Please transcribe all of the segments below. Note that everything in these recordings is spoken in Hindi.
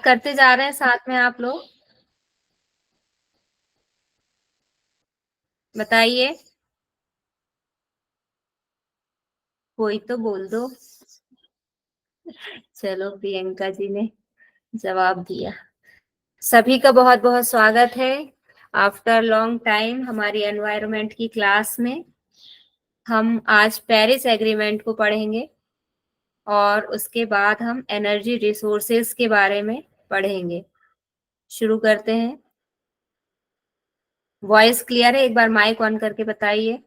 करते जा रहे हैं साथ में आप लोग। बताइए, कोई तो बोल दो। चलो, प्रियंका जी ने जवाब दिया। सभी का बहुत बहुत स्वागत है आफ्टर लॉन्ग टाइम हमारी एनवायरनमेंट की क्लास में। हम आज पेरिस एग्रीमेंट को पढ़ेंगे और उसके बाद हम एनर्जी रिसोर्सेज के बारे में पढ़ेंगे। शुरू करते हैं। वॉइस क्लियर है? एक बार माइक ऑन करके बताइए।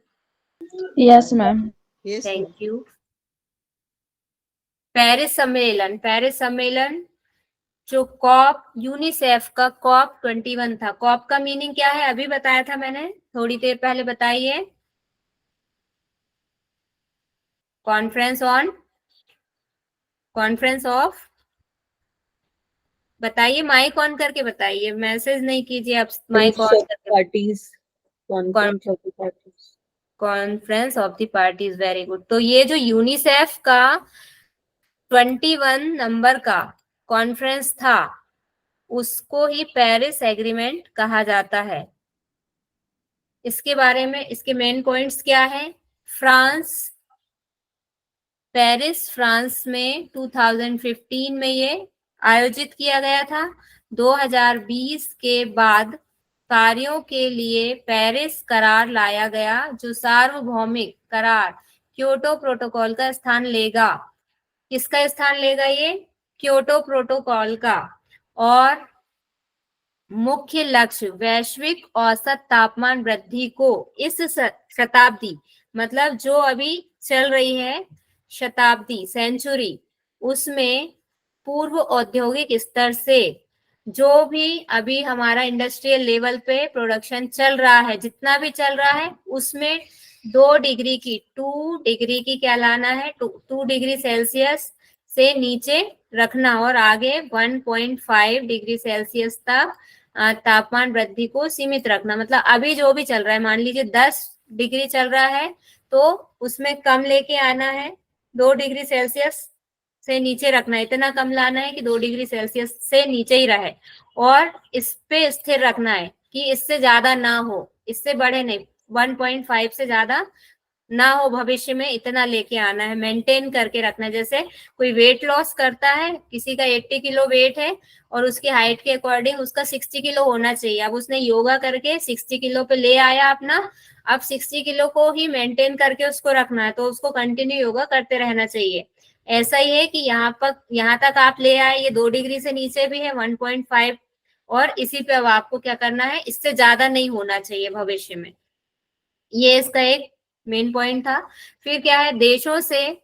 Yes ma'am. Thank you. Paris सम्मेलन जो कॉप यूनिसेफ का कॉप 21 था। कॉप का मीनिंग क्या है अभी बताया था मैंने थोड़ी देर पहले। बताइए। कॉन्फ्रेंस ऑफ बताइए, माइक ऑन करके बताइए, मैसेज नहीं कीजिए आप, माइक ऑन करके। Parties, conference of the parties. Conference of the parties, very good. तो ये जो यूनिसेफ का 21 नंबर का कॉन्फ्रेंस था उसको ही पेरिस एग्रीमेंट कहा जाता है। इसके बारे में इसके मेन पॉइंट्स क्या है? पेरिस फ्रांस में 2015 में ये आयोजित किया गया था। 2020 के बाद कार्यों के लिए पेरिस करार लाया गया जो सार्वभौमिक करार क्योटो प्रोटोकॉल का स्थान लेगा। किसका स्थान लेगा ये? क्योटो प्रोटोकॉल का। और मुख्य लक्ष्य वैश्विक औसत तापमान वृद्धि को इस शताब्दी, मतलब जो अभी चल रही है शताब्दी, सेंचुरी, उसमें पूर्व औद्योगिक स्तर से जो भी अभी हमारा इंडस्ट्रियल लेवल पे प्रोडक्शन चल रहा है, जितना भी चल रहा है उसमें 2 डिग्री की 2 डिग्री की क्या लाना है? 2 डिग्री सेल्सियस से नीचे रखना और आगे 1.5 डिग्री सेल्सियस तक तापमान वृद्धि को सीमित रखना। मतलब अभी जो भी चल रहा है, मान लीजिए 10 डिग्री चल रहा है तो उसमें कम लेके आना है, 2 डिग्री सेल्सियस से नीचे रखना है। इतना कम लाना है कि 2 डिग्री सेल्सियस से नीचे ही रहे और इस पे स्थिर रखना है कि इससे ज्यादा ना हो, इससे बढ़े नहीं, 1.5 से ज्यादा ना हो भविष्य में, इतना लेके आना है, मेंटेन करके रखना है। जैसे कोई वेट लॉस करता है, किसी का 80 किलो वेट है और उसकी हाइट के अकॉर्डिंग उसका 60 किलो होना चाहिए। अब उसने योगा करके 60 किलो पे ले आया अपना, अब 60 किलो को ही मेंटेन करके उसको रखना है, तो उसको कंटिन्यू योगा करते रहना चाहिए। ऐसा ही है कि यहाँ तक आप ले आए, ये 2 डिग्री से नीचे भी है 1.5, और इसी पे अब आपको क्या करना है, इससे ज्यादा नहीं होना चाहिए भविष्य में। ये इसका एक मेन पॉइंट था। फिर क्या है, देशों से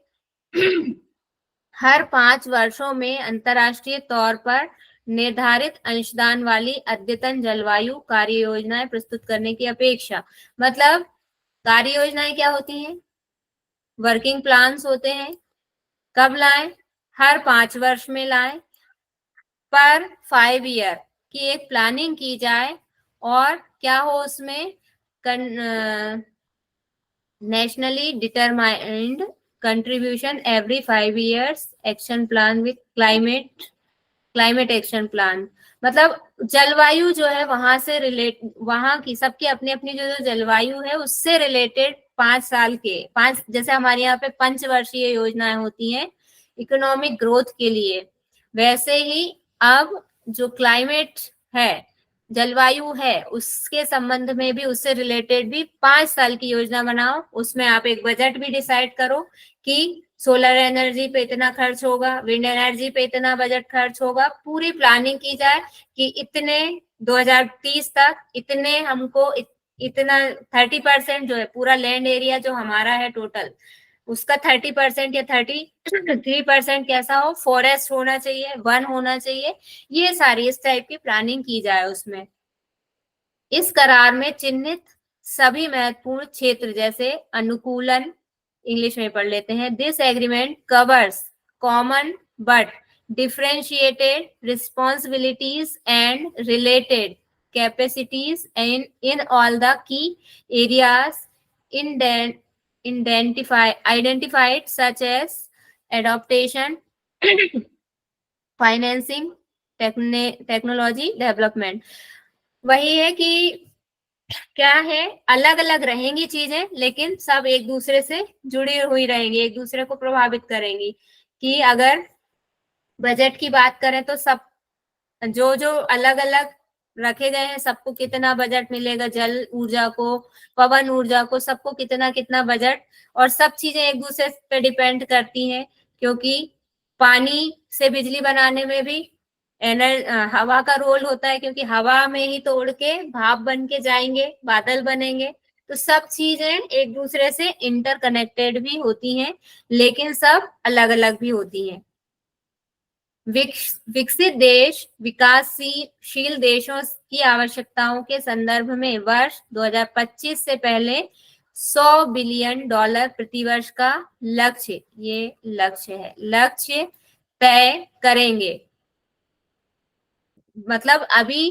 हर 5 वर्षों में अंतरराष्ट्रीय तौर पर निर्धारित अंशदान वाली अद्यतन जलवायु कार्य योजनाएं प्रस्तुत करने की अपेक्षा। मतलब कार्य योजनाएं क्या होती हैं? वर्किंग प्लान्स होते हैं। कब लाएं? हर 5 वर्ष में लाएं। पर 5 ईयर की एक प्लानिंग की जाए और क्या हो उसमें, nationally determined contribution every 5 years, action plan with climate action plan. मतलब जलवायु जो है वहां से रिलेट, वहां की सबकी अपनी अपनी जो जलवायु है उससे रिलेटेड 5 साल के 5, जैसे हमारे यहाँ पे पंचवर्षीय योजनाएं होती हैं इकोनॉमिक ग्रोथ के लिए, वैसे ही अब जो क्लाइमेट है, जलवायु है, उसके संबंध में भी, उससे रिलेटेड भी 5 साल की योजना बनाओ। उसमें आप एक बजट भी डिसाइड करो कि सोलर एनर्जी पे इतना खर्च होगा, विंड एनर्जी पे इतना बजट खर्च होगा, पूरी प्लानिंग की जाए कि इतने 2030 तक इतने हमको इतना 30% जो है पूरा लैंड एरिया जो हमारा है टोटल, उसका 30% या 33% कैसा हो, फॉरेस्ट होना चाहिए, वन होना चाहिए। ये सारी इस टाइप की प्लानिंग की जाए उसमें। इस करार में चिन्हित सभी महत्वपूर्ण क्षेत्र जैसे अनुकूलन, इंग्लिश में पढ़ लेते हैं, this agreement covers common but differentiated responsibilities and related capacities in all the key areas identified such as adaptation, financing, technology development. वही है कि क्या है, अलग अलग रहेंगी चीजें लेकिन सब एक दूसरे से जुड़ी हुई रहेंगी, एक दूसरे को प्रभावित करेंगी। कि अगर बजट की बात करें तो सब जो जो अलग अलग रखे गए हैं, सबको कितना बजट मिलेगा, जल ऊर्जा को, पवन ऊर्जा को, सबको कितना कितना बजट, और सब चीजें एक दूसरे पे डिपेंड करती हैं। क्योंकि पानी से बिजली बनाने में भी हवा का रोल होता है, क्योंकि हवा में ही तो उड़ के भाप बन के जाएंगे, बादल बनेंगे। तो सब चीजें एक दूसरे से इंटरकनेक्टेड भी होती हैं, लेकिन सब अलग अलग भी होती हैं। विकसित देश विकासशील देशों की आवश्यकताओं के संदर्भ में वर्ष 2025 से पहले $100 बिलियन प्रति वर्ष का लक्ष्य, ये लक्ष्य है, लक्ष्य तय करेंगे। मतलब अभी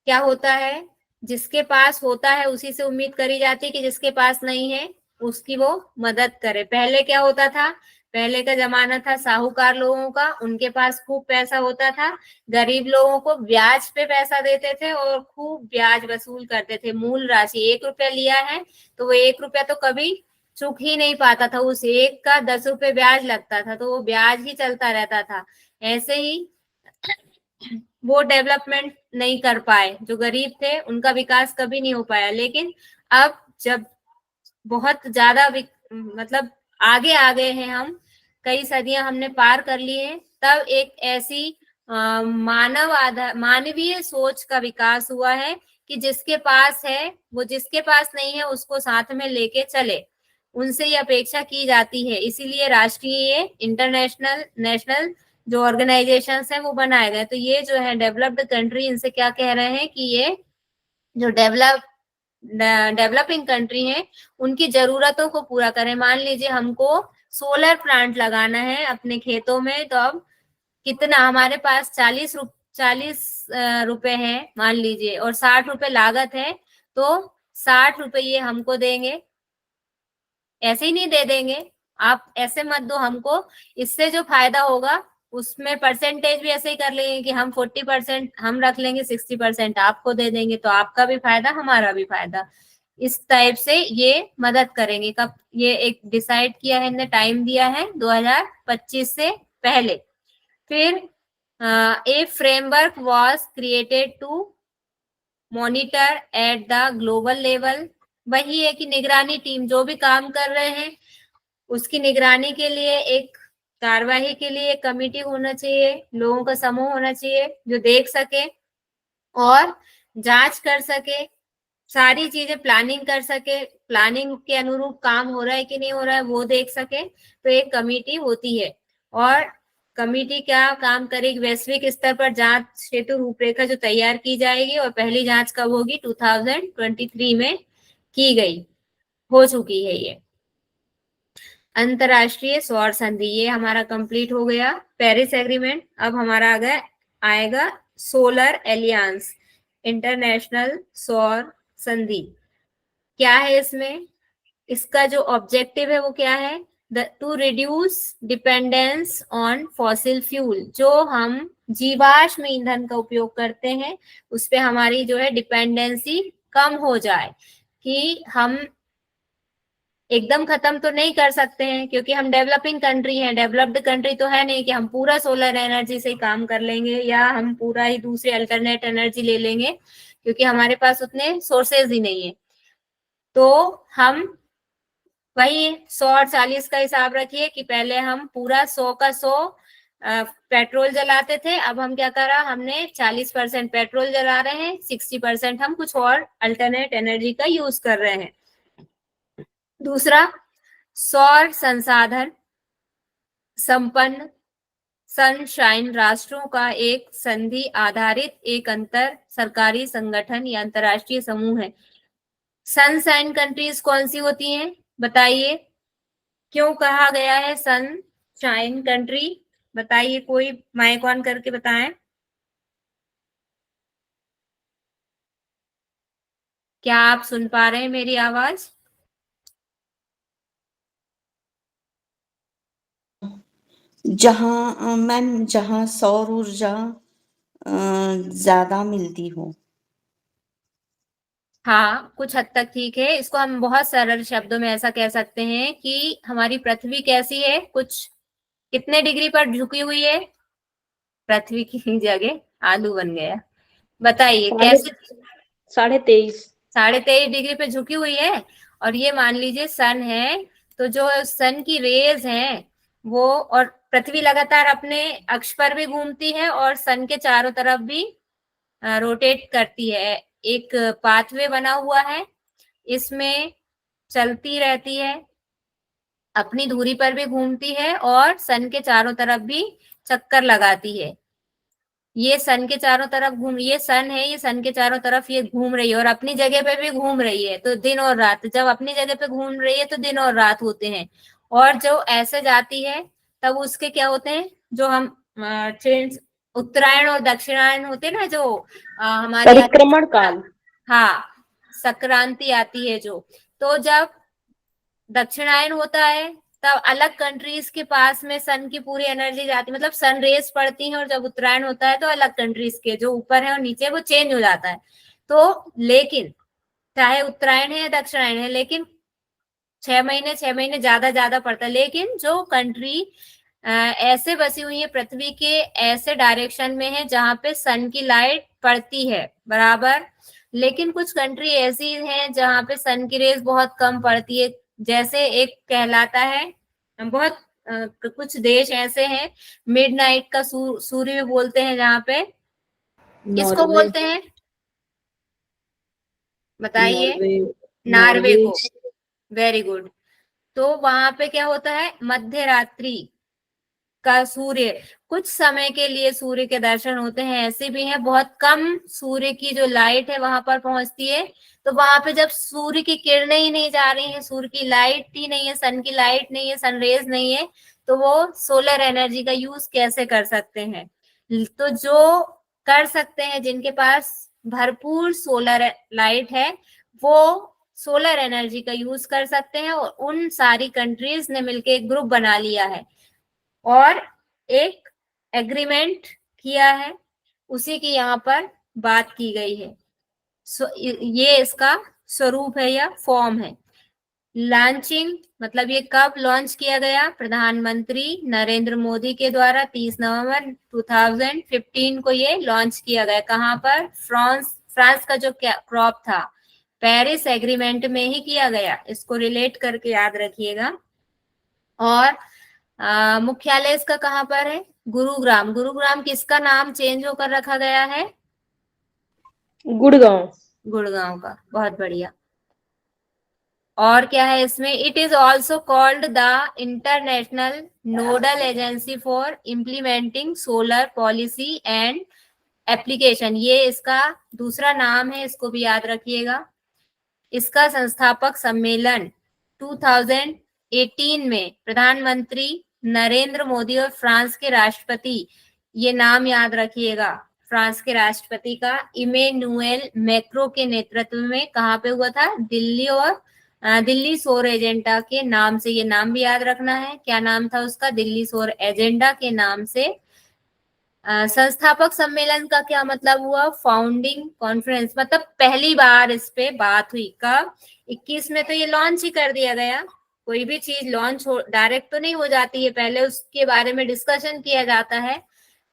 क्या होता है, जिसके पास होता है उसी से उम्मीद करी जाती है कि जिसके पास नहीं है उसकी वो मदद करे। पहले क्या होता था, पहले का जमाना था साहूकार लोगों का, उनके पास खूब पैसा होता था, गरीब लोगों को ब्याज पे पैसा देते थे और खूब ब्याज वसूल करते थे। मूल राशि 1 रुपया लिया है तो वो 1 रुपया तो कभी चूक ही नहीं पाता था, उस एक का 10 रुपये ब्याज लगता था, तो वो ब्याज ही चलता रहता था। ऐसे ही वो डेवलपमेंट नहीं कर पाए, जो गरीब थे उनका विकास कभी नहीं हो पाया। लेकिन अब जब बहुत ज्यादा मतलब आगे आ गए हैं हम, कई सदियां हमने पार कर ली हैं, तब एक ऐसी मानवीय सोच का विकास हुआ है कि जिसके पास है वो जिसके पास नहीं है उसको साथ में लेके चले, उनसे ये अपेक्षा की जाती है। इसीलिए राष्ट्रीय, इंटरनेशनल, नेशनल जो ऑर्गेनाइजेशंस हैं वो बनाए गए। तो ये जो है डेवलप्ड कंट्री, इनसे क्या कह रहे हैं कि ये जो डेवलपिंग कंट्री है उनकी जरूरतों को पूरा करें। मान लीजिए हमको सोलर प्लांट लगाना है अपने खेतों में, तो अब कितना हमारे पास 40 रुपए है मान लीजिए, और 60 रुपए लागत है, तो 60 रुपए ये हमको देंगे, ऐसे ही नहीं दे देंगे। आप ऐसे मत दो हमको, इससे जो फायदा होगा उसमें परसेंटेज भी ऐसे ही कर लेंगे कि हम 40% हम रख लेंगे, 60% आपको दे देंगे, तो आपका भी फायदा हमारा भी फायदा। इस टाइप से ये मदद करेंगे। कब ये एक डिसाइड किया है, इन्हें टाइम दिया है 2025 से पहले। फिर a framework was created to monitor at the global level. वही है कि निगरानी टीम जो भी काम कर रहे हैं उसकी निगरानी के लिए एक कार्यवाही के लिए एक कमेटी होना चाहिए, लोगों का समूह होना चाहिए जो देख सके और जांच कर सके, सारी चीजें प्लानिंग कर सके, प्लानिंग के अनुरूप काम हो रहा है कि नहीं हो रहा है वो देख सके। तो एक कमेटी होती है, और कमेटी क्या काम करेगी, वैश्विक स्तर पर जांच हेतु रूपरेखा जो तैयार की जाएगी, और पहली जांच कब होगी, 2023 में की गई, हो चुकी है ये। अंतरराष्ट्रीय सौर संधि, ये हमारा कंप्लीट हो गया। पेरिस एग्रीमेंट, अब हमारा आएगा सोलर एलियंस, इंटरनेशनल सौर संधि। क्या है इसमें, इसका जो ऑब्जेक्टिव है वो क्या है, to reduce dependence on fossil fuel. जो हम जीवाश्म ईंधन का उपयोग करते हैं उस पे हमारी जो है डिपेंडेंसी कम हो जाए। कि हम एकदम खत्म तो नहीं कर सकते हैं क्योंकि हम डेवलपिंग कंट्री हैं, डेवलप्ड कंट्री तो है नहीं कि हम पूरा सोलर एनर्जी से ही काम कर लेंगे या हम पूरा ही दूसरी अल्टरनेट एनर्जी ले लेंगे, क्योंकि हमारे पास उतने सोर्सेज ही नहीं है। तो हम वही 100 और 40 का हिसाब रखिए कि पहले हम पूरा 100 का 100 पेट्रोल जलाते थे, अब हम क्या करा, हमने 40% पेट्रोल जला रहे हैं, 60% हम कुछ और अल्टरनेट एनर्जी का यूज कर रहे हैं। दूसरा, सौर संसाधन संपन्न सनशाइन राष्ट्रों का एक संधि आधारित एक अंतर सरकारी संगठन या अंतरराष्ट्रीय समूह है। सनशाइन कंट्रीज कौन सी होती हैं बताइए, क्यों कहा गया है सनशाइन कंट्री, बताइए, कोई माइक ऑन करके बताएं। क्या आप सुन पा रहे हैं मेरी आवाज? जहाँ मैम, जहाँ सौर ऊर्जा ज्यादा मिलती हो। हाँ, कुछ हद तक ठीक है। इसको हम बहुत सरल शब्दों में ऐसा कह सकते हैं कि हमारी पृथ्वी कैसी है, कुछ कितने डिग्री पर झुकी हुई है। पृथ्वी की जगह आलू बन गया। बताइए कैसे। 23.5। 23.5 डिग्री पे झुकी हुई है। और ये मान लीजिए सन है, तो जो सन की रेज हैं वो, और पृथ्वी लगातार अपने अक्ष पर भी घूमती है और सन के चारों तरफ भी रोटेट करती है। एक पाथवे बना हुआ है, इसमें चलती रहती है, अपनी दूरी पर भी घूमती है और सन के चारों तरफ भी चक्कर लगाती है। ये सन के चारों तरफ घूम, ये सन है, ये सन के चारों तरफ ये घूम रही है और अपनी जगह पे भी घूम रही है। तो दिन और रात, जब अपनी जगह पे घूम रही है तो दिन और रात होते हैं। और जो ऐसे जाती है तब उसके क्या होते हैं, जो हम ट्रेन, उत्तरायण और दक्षिणायन होते हैं ना, जो हमारे यहाँ, परिक्रमण काल। हाँ, संक्रांति आती है जो, तो जब दक्षिणायन होता है तब अलग कंट्रीज के पास में सन की पूरी एनर्जी जाती है, मतलब सन रेज पड़ती है। और जब उत्तरायण होता है तो अलग कंट्रीज के जो ऊपर है और नीचे वो चेंज हो जाता है। तो लेकिन चाहे उत्तरायण है या दक्षिणायन है, लेकिन 6 महीने ज्यादा ज्यादा पड़ता है। लेकिन जो कंट्री ऐसे बसी हुई है पृथ्वी के ऐसे डायरेक्शन में है जहां पे सन की लाइट पड़ती है बराबर, लेकिन कुछ कंट्री ऐसी हैं जहां पे सन की रेज बहुत कम पड़ती है। जैसे एक कहलाता है, बहुत कुछ देश ऐसे हैं, मिडनाइट का सूर्य भी बोलते हैं, जहाँ पे किसको नॉर्वे। बोलते हैं बताइए। नॉर्वे। Norway Norway. को। Very good. तो वहां पे क्या होता है, मध्य रात्रि का सूर्य, कुछ समय के लिए सूर्य के दर्शन होते हैं। ऐसे भी हैं बहुत कम सूर्य की जो लाइट है वहां पर पहुंचती है। तो वहां पे जब सूर्य की किरणें ही नहीं जा रही हैं, सूर्य की लाइट ही नहीं है, सन की लाइट नहीं है, सनरेज नहीं है, तो वो सोलर एनर्जी का यूज कैसे कर सकते हैं। तो जो कर सकते हैं, जिनके पास भरपूर सोलर लाइट है, वो सोलर एनर्जी का यूज कर सकते हैं। और उन सारी कंट्रीज ने मिलकर एक ग्रुप बना लिया है और एक एग्रीमेंट किया है, उसी की यहाँ पर बात की गई है। ये इसका स्वरूप है या फॉर्म है। लॉन्चिंग मतलब ये कब लॉन्च किया गया, प्रधानमंत्री नरेंद्र मोदी के द्वारा 30 नवंबर 2015 को ये लॉन्च किया गया। कहाँ पर, फ्रांस का जो क्रॉप था, पेरिस एग्रीमेंट में ही किया गया। इसको रिलेट करके याद रखिएगा। और मुख्यालय इसका कहाँ पर है, गुरुग्राम। गुरुग्राम किसका नाम चेंज होकर रखा गया है, गुड़गांव। गुड़गांव का। बहुत बढ़िया। और क्या है इसमें, it is also called the international nodal agency for implementing solar policy and application. ये इसका दूसरा नाम है, इसको भी याद रखिएगा। इसका संस्थापक सम्मेलन 2018 में प्रधानमंत्री नरेंद्र मोदी और फ्रांस के राष्ट्रपति, ये नाम याद रखिएगा, फ्रांस के राष्ट्रपति का इमेनुएल मैक्रो के नेतृत्व में कहाँ पे हुआ था, दिल्ली। और दिल्ली सौर एजेंडा के नाम से, ये नाम भी याद रखना है, क्या नाम था उसका, दिल्ली सौर एजेंडा के नाम से। संस्थापक सम्मेलन का क्या मतलब हुआ, फाउंडिंग कॉन्फ्रेंस, मतलब पहली बार इस पे बात हुई। कब, 21 में तो ये लॉन्च ही कर दिया गया। कोई भी चीज लॉन्च हो डायरेक्ट तो नहीं हो जाती है, पहले उसके बारे में डिस्कशन किया जाता है,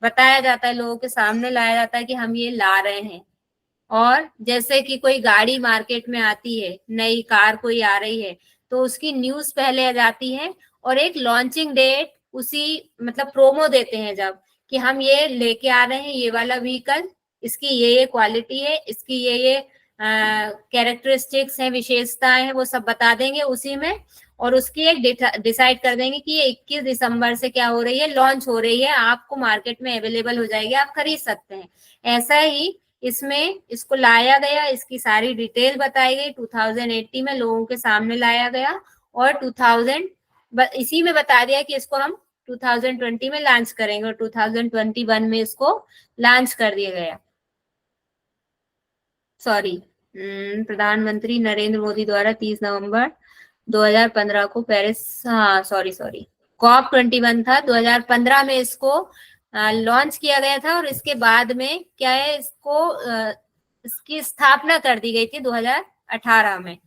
बताया जाता है, लोगों के सामने लाया जाता है कि हम ये ला रहे हैं। और जैसे कि कोई गाड़ी मार्केट में आती है, नई कार कोई आ रही है, तो उसकी न्यूज पहले आ जाती है और एक लॉन्चिंग डेट, उसी मतलब प्रोमो देते हैं जब, कि हम ये लेके आ रहे हैं, ये वाला व्हीकल, इसकी ये क्वालिटी है, इसकी ये कैरेक्टरिस्टिक्स हैं, विशेषताएं हैं, वो सब बता देंगे उसी में। और उसकी एक डिसाइड कर देंगे कि ये 21 दिसंबर से क्या हो रही है, लॉन्च हो रही है, आपको मार्केट में अवेलेबल हो जाएगी, आप खरीद सकते हैं। ऐसा ही इसमें इसको लाया गया, इसकी सारी डिटेल बताई गई, 2080 में लोगों के सामने लाया गया। और 2000 इसी में बता दिया कि इसको हम 2020 में लॉन्च करेंगे, और 2021 में इसको लॉन्च कर दिया गया। सॉरी, प्रधानमंत्री नरेंद्र मोदी द्वारा 30 नवंबर 2015 को पेरिस, हाँ सॉरी, COP21 था 2015 में, इसको लॉन्च किया गया था और इसके बाद में क्या है, इसकी स्थापना कर दी गई थी 2018 में।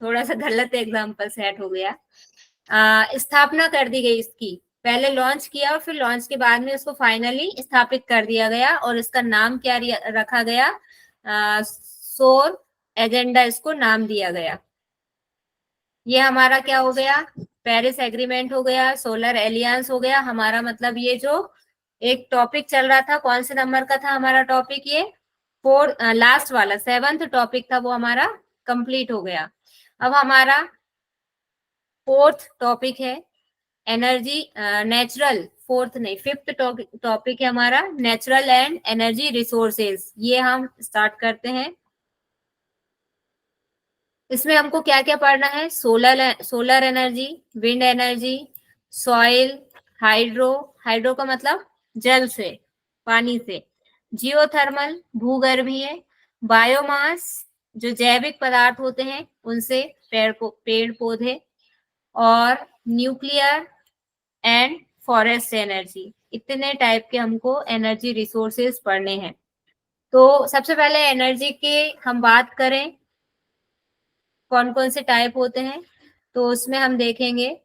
थोड़ा सा गलत एग्जाम्पल सेट हो गया। स्थापना कर दी गई इसकी, पहले लॉन्च किया और फिर लॉन्च के बाद में उसको फाइनली स्थापित कर दिया गया और इसका नाम क्या रखा गया, सौर एजेंडा इसको नाम दिया गया। ये हमारा क्या हो गया, पेरिस एग्रीमेंट हो गया, सोलर एलियंस हो गया हमारा। मतलब ये जो एक टॉपिक चल रहा था, कौन से नंबर का था हमारा टॉपिक, ये लास्ट वाला 7th टॉपिक था, वो हमारा कंप्लीट हो गया। अब हमारा 4th टॉपिक है एनर्जी नेचुरल, 4th नहीं 5th टॉपिक है हमारा नेचुरल एंड एनर्जी रिसोर्सेज। ये हम स्टार्ट करते हैं। इसमें हमको क्या क्या पढ़ना है, solar energy, wind energy, soil, hydro का मतलब जल से, पानी से, जियोथर्मल भूगर्भीय, बायोमास जो जैविक पदार्थ होते हैं उनसे, पेड़ पौधे, और न्यूक्लियर एंड फॉरेस्ट एनर्जी। इतने टाइप के हमको एनर्जी रिसोर्सेज पढ़ने हैं। तो सबसे पहले एनर्जी के हम बात करें कौन कौन से टाइप होते हैं, तो उसमें हम देखेंगे,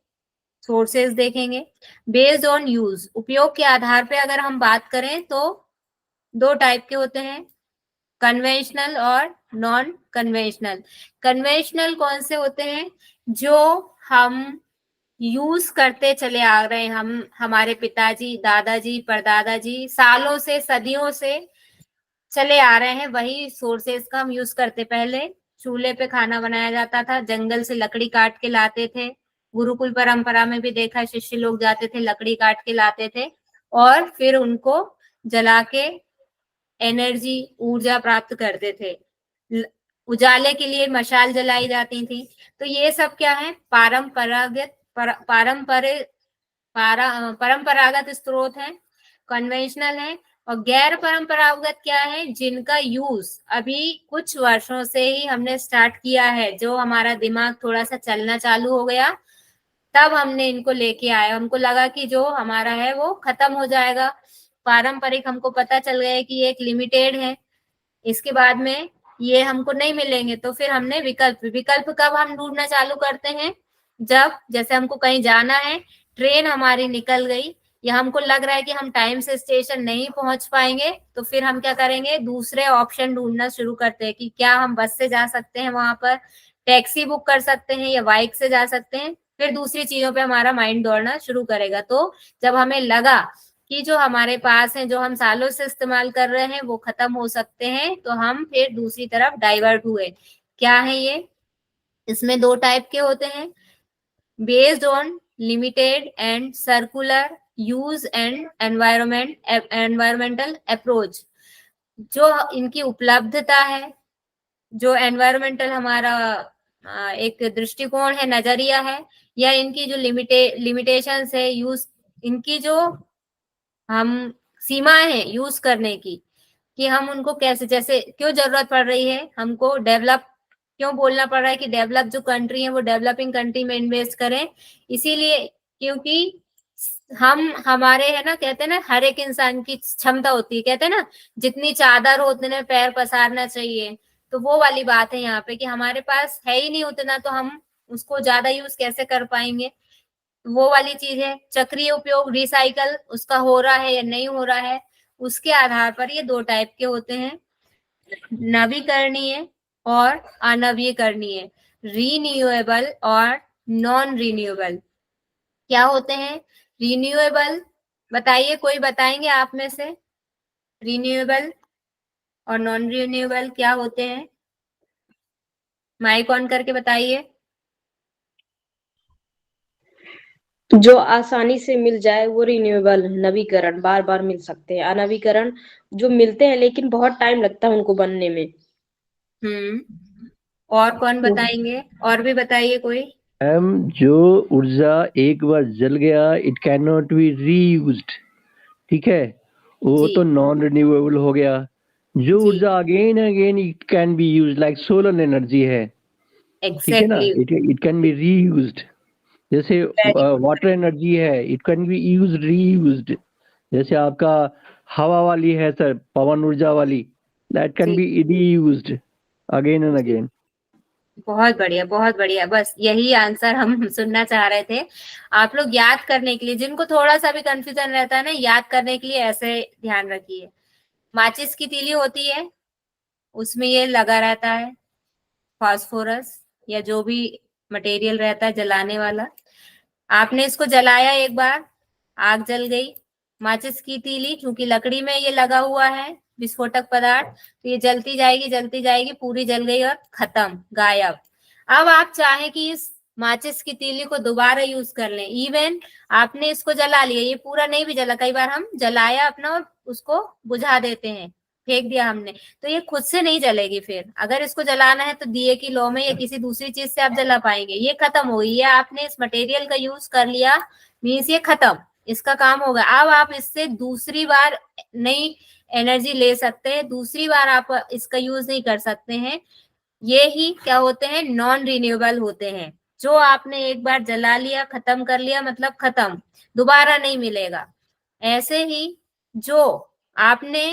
सोर्सेज देखेंगे। बेस्ड ऑन यूज, उपयोग के आधार पे अगर हम बात करें तो 2 टाइप के होते हैं, कन्वेंशनल और नॉन कन्वेंशनल। कन्वेंशनल कौन से होते हैं, जो हम यूज करते चले आ रहे हैं, हमारे पिताजी, दादाजी, परदादाजी सालों से, सदियों से चले आ रहे हैं, वही सोर्सेस का हम यूज करते। पहले चूल्हे पे खाना बनाया जाता था, जंगल से लकड़ी काट के लाते थे। गुरुकुल परंपरा में भी देखा, शिष्य लोग जाते थे, लकड़ी काट के लाते थे और फिर उनको जला के एनर्जी, ऊर्जा प्राप्त करते थे। उजाले के लिए मशाल जलाई जाती थी। तो ये सब क्या है, परंपरागत स्रोत है, कन्वेंशनल है। और गैर परंपरागत क्या है, जिनका यूज अभी कुछ वर्षों से ही हमने स्टार्ट किया है, जो हमारा दिमाग थोड़ा सा चलना चालू हो गया, तब हमने इनको लेके आए। हमको लगा कि जो हमारा है वो खत्म हो जाएगा। पारंपरिक हमको पता चल गया कि एक लिमिटेड है, इसके बाद में ये हमको नहीं मिलेंगे। तो फिर हमने विकल्प कब हम ढूंढना चालू करते हैं, जब जैसे हमको कहीं जाना है, ट्रेन हमारी निकल गई या हमको लग रहा है कि हम टाइम से स्टेशन नहीं पहुंच पाएंगे, तो फिर हम क्या करेंगे, दूसरे ऑप्शन ढूंढना शुरू करते हैं कि क्या हम बस से जा सकते हैं, वहां पर टैक्सी बुक कर सकते हैं या बाइक से जा सकते हैं। फिर दूसरी चीजों पे हमारा माइंड दौड़ना शुरू करेगा। तो जब हमें लगा कि जो हमारे पास है, जो हम सालों से इस्तेमाल कर रहे हैं, वो खत्म हो सकते हैं, तो हम फिर दूसरी तरफ डाइवर्ट हुए। क्या है ये, इसमें 2 टाइप के होते हैं, based on limited and circular use and environmental approach. जो इनकी उपलब्धता है, जो एनवायरमेंटल हमारा एक दृष्टिकोण है, नजरिया है, या इनकी जो लिमिटेशंस है, यूज, इनकी जो हम सीमाएं हैं यूज करने की, कि हम उनको कैसे, जैसे क्यों जरूरत पड़ रही है हमको डेवलप, क्यों बोलना पड़ रहा है कि डेवलप जो कंट्री है वो डेवलपिंग कंट्री में इन्वेस्ट करें, इसीलिए क्योंकि हम हमारे है ना, कहते हैं ना हर एक इंसान की क्षमता होती है, कहते हैं ना जितनी चादर हो उतने पैर पसारना चाहिए। तो वो वाली बात है यहाँ पे कि हमारे पास है ही नहीं उतना, तो हम उसको ज्यादा यूज कैसे कर पाएंगे, वो वाली चीज है। चक्रीय उपयोग, रिसाइकल उसका हो रहा है या नहीं हो रहा है, उसके आधार पर ये 2 टाइप के होते हैं, नवीकरणीय और अनवीकरणीय, रीन्यूएबल और नॉन रीन्यूएबल। क्या होते हैं रीन्यूएबल, बताइए, कोई बताएंगे आप में से, रीन्यूएबल और नॉन रीन्यूएबल क्या होते हैं, माइक ऑन करके बताइए। जो आसानी से मिल जाए वो रिन्यूएबल, नवीकरण बार बार मिल सकते हैं। अनवीकरण जो मिलते हैं लेकिन बहुत टाइम लगता है उनको बनने में। और कौन बताएंगे, और भी बताइए कोई। जो ऊर्जा एक बार जल गया, it can not be reused, ठीक है, वो तो नॉन रिन्यूएबल हो गया। जो ऊर्जा again again it can be used, like solar energy है, ठीक है ना, इट कैन बी रीयूज्ड। जैसे वाटर एनर्जी है, it can be used reused. जैसे आपका हवा वाली है सर, पवन ऊर्जा वाली, दैट कैन जी। Be reused again and again. बहुत बढ़िया, बहुत बढ़िया। बस यही आंसर हम सुनना चाह रहे थे। आप लोग याद करने के लिए, जिनको थोड़ा सा भी कंफ्यूजन रहता है ना, याद करने के लिए ऐसे ध्यान रखिए। माचिस की तीली होती है, उसमें ये लगा रहता है फास्फोरस या जो भी मटेरियल रहता है जलाने वाला। आपने इसको जलाया एक बार, आग जल गई। माचिस की तीली चूंकि लकड़ी में ये लगा हुआ है विस्फोटक पदार्थ, तो ये जलती जाएगी, पूरी जल गई और खत्म, गायब। अब आप चाहें कि इस माचिस की तीली को दोबारा यूज कर लें, इवन आपने इसको जला लिया, ये पूरा नहीं भी जला, कई बार हम जलाया अपना और उसको बुझा देते हैं, फेंक दिया हमने, तो ये खुद से नहीं जलेगी। फिर अगर इसको जलाना है तो दिए की लौ में या किसी दूसरी चीज से आप जला पाएंगे। ये खत्म हो गई, ये आपने इस मटेरियल का यूज कर लिया, मीन्स ये खत्म, इसका काम होगा। अब आप इससे दूसरी बार नई एनर्जी ले सकते हैं, दूसरी बार आप इसका यूज नहीं कर सकते हैं। ये ही क्या होते हैं, नॉन रिन्यूएबल होते हैं। जो आपने एक बार जला लिया, खत्म कर लिया, मतलब खत्म, दोबारा नहीं मिलेगा। ऐसे ही जो आपने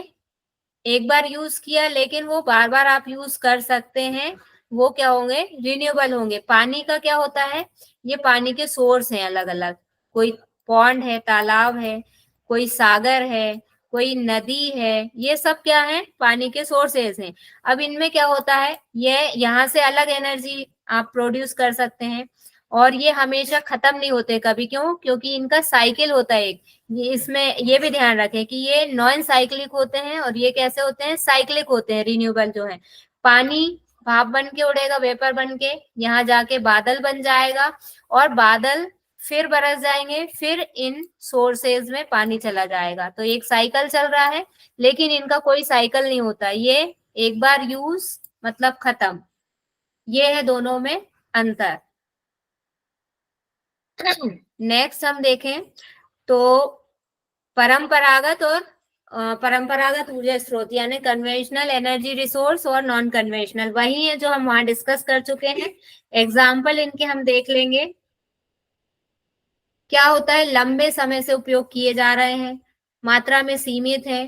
एक बार यूज किया लेकिन वो बार बार आप यूज कर सकते हैं, वो क्या होंगे, रिन्यूएबल होंगे। पानी का क्या होता है, ये पानी के सोर्स हैं अलग अलग, कोई पॉन्ड है, तालाब है, कोई सागर है, कोई नदी है, ये सब क्या है, पानी के सोर्सेज हैं। अब इनमें क्या होता है, ये यहाँ से अलग एनर्जी आप प्रोड्यूस कर सकते हैं, और ये हमेशा खत्म नहीं होते कभी। क्यों? क्योंकि इनका साइकिल होता है एक। ये इसमें ये भी ध्यान रखें कि ये नॉन साइक्लिक होते हैं, और ये कैसे होते हैं, साइक्लिक होते हैं, रिन्यूएबल जो है। पानी भाप बन के उड़ेगा, वेपर बन के, यहाँ जाके बादल बन जाएगा, और बादल फिर बरस जाएंगे, फिर इन सोर्सेज में पानी चला जाएगा। तो एक साइकिल चल रहा है, लेकिन इनका कोई साइकिल नहीं होता, ये एक बार यूज मतलब खत्म। ये है दोनों में अंतर। नेक्स्ट हम देखें तो परंपरागत और परंपरागत ऊर्जा स्रोत, यानी कन्वेंशनल एनर्जी रिसोर्स और नॉन कन्वेंशनल, वही है जो हम वहां डिस्कस कर चुके हैं। एग्जाम्पल इनके हम देख लेंगे। क्या होता है, लंबे समय से उपयोग किए जा रहे हैं, मात्रा में सीमित है।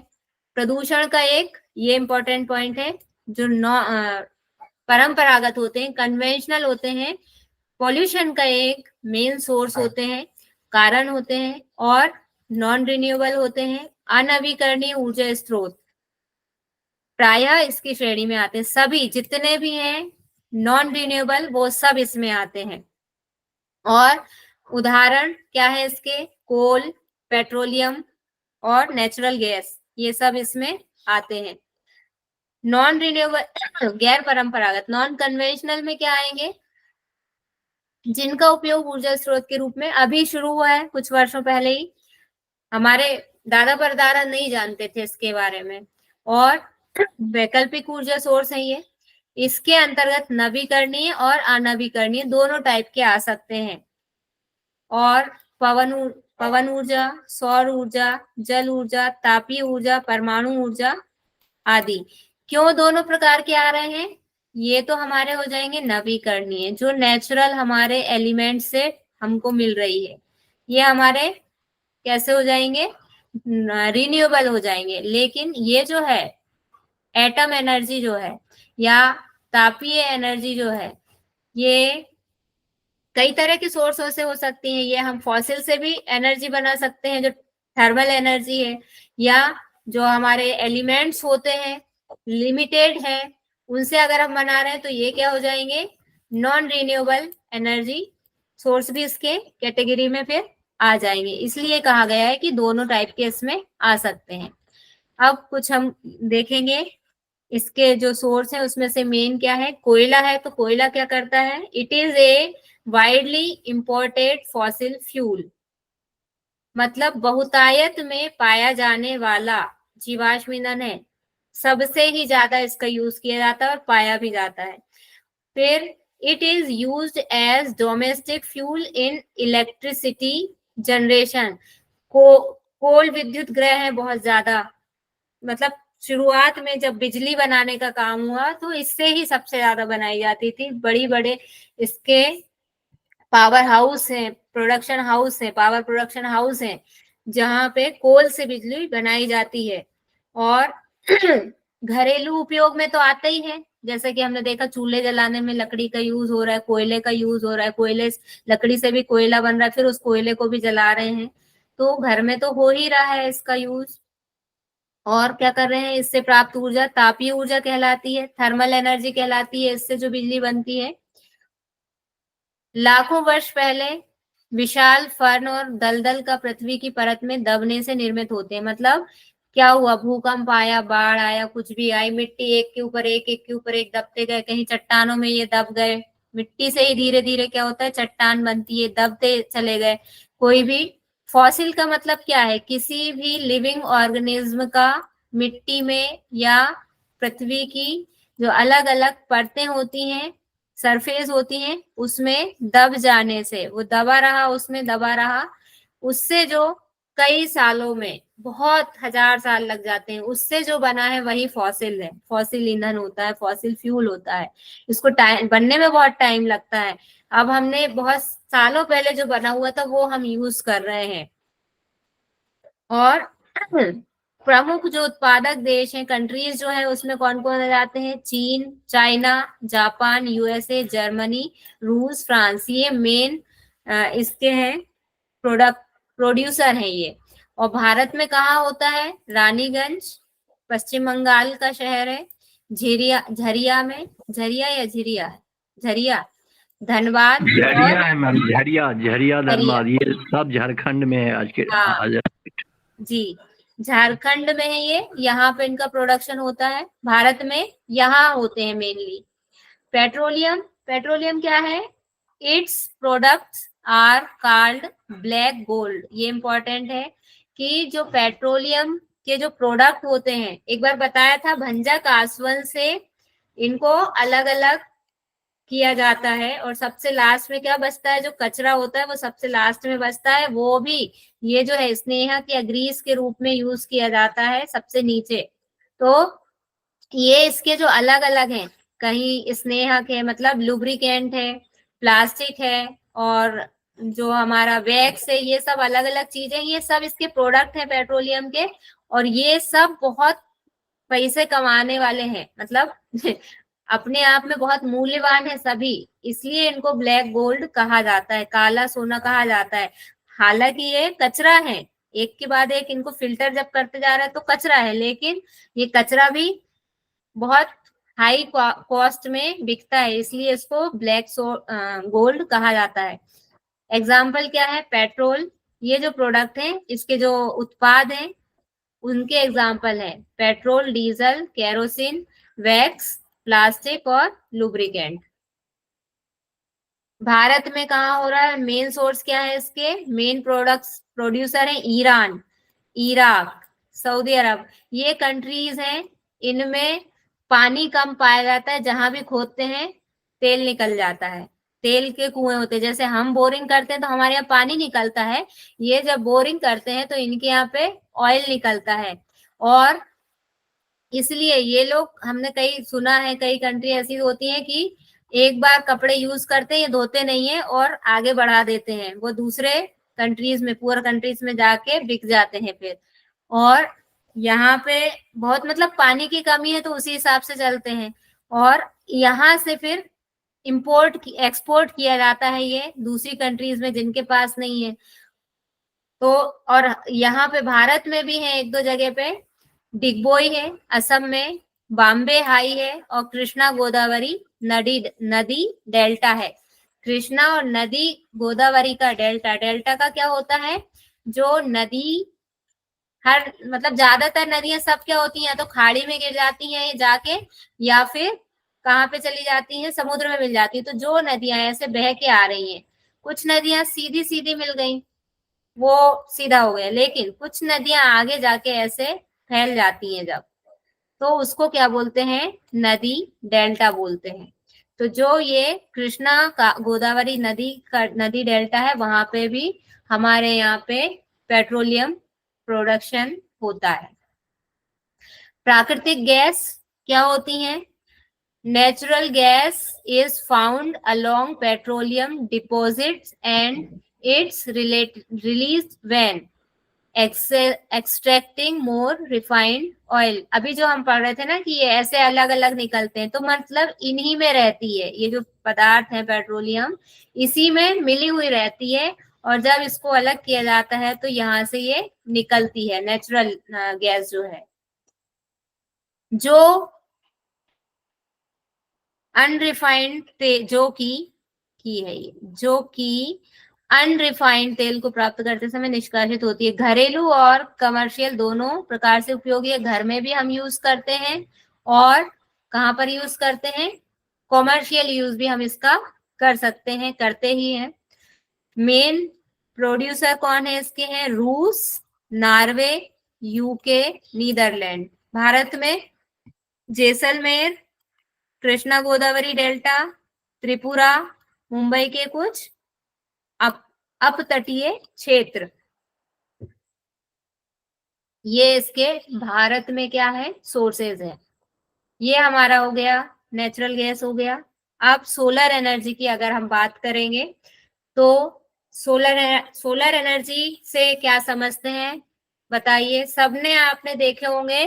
प्रदूषण का एक ये इंपॉर्टेंट पॉइंट है, जो परंपरागत होते हैं, कन्वेंशनल होते हैं, पॉल्यूशन का एक मेन सोर्स होते हैं, कारण होते हैं, और नॉन रिन्यूएबल होते हैं, अनवीकरणीय ऊर्जा स्रोत प्रायः इसकी श्रेणी में आते हैं। सभी जितने भी हैं नॉन रिन्यूएबल, वो सब इसमें आते हैं। और उदाहरण क्या है इसके, कोल, पेट्रोलियम और नेचुरल गैस, ये सब इसमें आते हैं। नॉन रिन्यूएबल गैर परंपरागत, नॉन कन्वेंशनल में क्या आएंगे, जिनका उपयोग ऊर्जा स्रोत के रूप में अभी शुरू हुआ है कुछ वर्षों पहले ही, हमारे दादा परदादा नहीं जानते थे इसके बारे में, और वैकल्पिक ऊर्जा सोर्स है ये। इसके अंतर्गत नवीकरणीय और अनवीकरणीय दोनों टाइप के आ सकते हैं। और पवन ऊर्जा, सौर ऊर्जा, जल ऊर्जा, तापीय ऊर्जा, परमाणु ऊर्जा आदि। क्यों दोनों प्रकार के आ रहे हैं, ये तो हमारे हो जाएंगे नवीकरणीय, जो नेचुरल हमारे एलिमेंट से हमको मिल रही है। ये हमारे कैसे हो जाएंगे, रिन्यूएबल हो जाएंगे। लेकिन ये जो है एटम एनर्जी जो है, या तापीय एनर्जी जो है, ये कई तरह के सोर्सों से हो सकती है। ये हम फॉसिल से भी एनर्जी बना सकते हैं, जो थर्मल एनर्जी है, या जो हमारे एलिमेंट्स होते हैं लिमिटेड है, उनसे अगर हम बना रहे हैं तो ये क्या हो जाएंगे, नॉन रिन्यूएबल एनर्जी सोर्स भी इसके कैटेगरी में फिर आ जाएंगे। इसलिए कहा गया है कि दोनों टाइप के इसमें आ सकते हैं। अब कुछ हम देखेंगे इसके जो सोर्स है, उसमें से मेन क्या है, कोयला है। तो कोयला क्या करता है, it is a widely imported fossil fuel, मतलब बहुतायत में पाया जाने वाला जीवाश्म ईंधन है। सबसे ही ज्यादा इसका यूज किया जाता है और पाया भी जाता है। फिर it is used as domestic fuel in electricity generation. Coal विद्युत ग्रह है बहुत ज्यादा, मतलब शुरुआत में जब बिजली बनाने का काम हुआ तो इससे ही सबसे ज्यादा बनाई जाती थी। बड़ी बड़े इसके पावर हाउस है, प्रोडक्शन हाउस है, पावर प्रोडक्शन हाउस है, जहाँ पे कोल से बिजली बनाई जाती है। और घरेलू उपयोग में तो आता ही है, जैसे कि हमने देखा चूल्हे जलाने में लकड़ी का यूज हो रहा है, कोयले का यूज हो रहा है, लकड़ी से भी कोयला बन रहा है, फिर उस कोयले को भी जला रहे हैं, तो घर में तो हो ही रहा है इसका यूज। और क्या कर रहे हैं, इससे प्राप्त ऊर्जा तापीय ऊर्जा कहलाती है, थर्मल एनर्जी कहलाती है, इससे जो बिजली बनती है। लाखों वर्ष पहले विशाल फर्न और दलदल का पृथ्वी की परत में दबने से निर्मित होते हैं। मतलब क्या हुआ, भूकंप आया, बाढ़ आया, कुछ भी आई, मिट्टी एक के ऊपर एक दबते गए, कहीं चट्टानों में ये दब गए, मिट्टी से ही धीरे धीरे क्या होता है, चट्टान बनती है, दबते चले गए। कोई भी फॉसिल का मतलब क्या है, किसी भी लिविंग ऑर्गेनिज्म का मिट्टी में या पृथ्वी की जो अलग अलग परतें होती हैं, सरफेस होती हैं, उसमें दब जाने से, वो दबा रहा, उसमें दबा रहा, उससे जो कई सालों में, बहुत हजार साल लग जाते हैं, उससे जो बना है वही फॉसिल है। फॉसिल ईंधन होता है, फॉसिल फ्यूल होता है। इसको टाइम बनने में बहुत टाइम लगता है। अब हमने बहुत सालों पहले जो बना हुआ था वो हम यूज कर रहे हैं। और प्रमुख जो उत्पादक देश हैं, कंट्रीज जो है, उसमें कौन कौन आ जाते हैं, चीन, चाइना, जापान, यूएसए, जर्मनी, रूस, फ्रांस, ये मेन इसके हैं प्रोड्यूसर हैं ये। और भारत में कहाँ होता है, रानीगंज, पश्चिम बंगाल का शहर है, झरिया में, झरिया, धनबाद, झरिया है मैम, झरिया धनबाद, ये सब झारखंड में है आज के। हाँ जी, झारखंड में है ये, यहाँ पे इनका प्रोडक्शन होता है। भारत में यहाँ होते हैं मेनली। पेट्रोलियम क्या है, its products are called black gold. ये इंपॉर्टेंट है कि जो पेट्रोलियम के जो प्रोडक्ट होते हैं, एक बार बताया था भंजा कासवन से इनको अलग अलग किया जाता है, और सबसे लास्ट में क्या बचता है, जो कचरा होता है वो सबसे लास्ट में बचता है, वो भी ये जो है स्नेहक या ग्रीस के रूप में यूज किया जाता है सबसे नीचे। तो ये इसके जो अलग अलग हैं, कहीं स्नेहक है मतलब लुब्रिकेंट है, प्लास्टिक है, और जो हमारा वैक्स है, ये सब अलग अलग चीजें, ये सब इसके प्रोडक्ट हैं पेट्रोलियम के। और ये सब बहुत पैसे कमाने वाले हैं, मतलब अपने आप में बहुत मूल्यवान है सभी, इसलिए इनको ब्लैक गोल्ड कहा जाता है, काला सोना कहा जाता है। हालांकि ये कचरा है, एक के बाद एक इनको फिल्टर जब करते जा रहे हैं तो कचरा है, लेकिन ये कचरा भी बहुत हाई कॉस्ट में बिकता है, इसलिए इसको ब्लैक गोल्ड कहा जाता है। एग्जाम्पल क्या है, पेट्रोल, ये जो प्रोडक्ट है, इसके जो उत्पाद हैं उनके एग्जाम्पल है petrol, diesel, kerosene, wax, plastic और लुब्रिकेंट। भारत में कहाँ हो रहा है, मेन सोर्स क्या है इसके, मेन प्रोडक्ट्स प्रोड्यूसर है ईरान, इराक, सऊदी अरब, ये कंट्रीज हैं। इनमें पानी कम पाया जाता है, जहां भी खोदते हैं तेल निकल जाता है, तेल के कुएं होते हैं। जैसे हम बोरिंग करते हैं तो हमारे यहाँ पानी निकलता है, ये जब बोरिंग करते हैं तो इनके यहाँ पे ऑयल निकलता है। और इसलिए ये लोग, हमने कई सुना है, कई कंट्री ऐसी होती हैं कि एक बार कपड़े यूज करते हैं, ये धोते नहीं है और आगे बढ़ा देते हैं, वो दूसरे कंट्रीज में, पुअर कंट्रीज में जाके बिक जाते हैं फिर। और यहाँ पे बहुत मतलब पानी की कमी है तो उसी हिसाब से चलते हैं, और यहाँ से फिर एक्सपोर्ट किया जाता है ये दूसरी कंट्रीज में जिनके पास नहीं है। तो और यहाँ पे भारत में भी है एक दो जगह पे, डिगबोई है असम में, बॉम्बे हाई है, और कृष्णा गोदावरी नदी डेल्टा है। कृष्णा और नदी गोदावरी का डेल्टा का क्या होता है, जो नदी हर मतलब ज्यादातर नदियां सब क्या होती हैं, या तो खाड़ी में गिर जाती हैं जाके, या फिर कहाँ पे चली जाती हैं, समुद्र में मिल जाती है। तो जो नदियां ऐसे बह के आ रही हैं, कुछ नदियां सीधी सीधी मिल गई, वो सीधा हो गया, लेकिन कुछ नदियां आगे जाके ऐसे फैल जाती हैं जब, तो उसको क्या बोलते हैं, नदी डेल्टा बोलते हैं। तो जो ये कृष्णा का गोदावरी नदी डेल्टा है, वहां पे भी हमारे यहाँ पे पेट्रोलियम प्रोडक्शन होता है। प्राकृतिक गैस क्या होती है, natural gas is found along petroleum deposits and it's released when extracting more refined oil. अभी जो हम पढ़ रहे थे ना कि ये ऐसे अलग अलग निकलते हैं, तो मतलब इन्हीं में रहती है ये जो पदार्थ है पेट्रोलियम, इसी में मिली हुई रहती है, और जब इसको अलग किया जाता है तो यहाँ से ये निकलती है नेचुरल गैस जो है। जो अनरिफाइंड जो की है ये, जो कि अनरिफाइंड तेल को प्राप्त करते समय निष्कासित होती है। घरेलू और कमर्शियल दोनों प्रकार से उपयोगी है। घर में भी हम यूज करते हैं, और कहाँ पर यूज करते हैं, कॉमर्शियल यूज भी हम इसका कर सकते हैं, करते ही हैं। मेन प्रोड्यूसर कौन है इसके हैं, रूस, नॉर्वे, यूके, नीदरलैंड। भारत में जैसलमेर, कृष्णा गोदावरी डेल्टा, त्रिपुरा, मुंबई के कुछ अपतटीय क्षेत्र, ये इसके भारत में क्या है, सोर्सेज है। ये हमारा हो गया नेचुरल गैस हो गया। अब सोलर एनर्जी की अगर हम बात करेंगे तो सोलर एनर्जी से क्या समझते हैं बताइए। सबने आपने देखे होंगे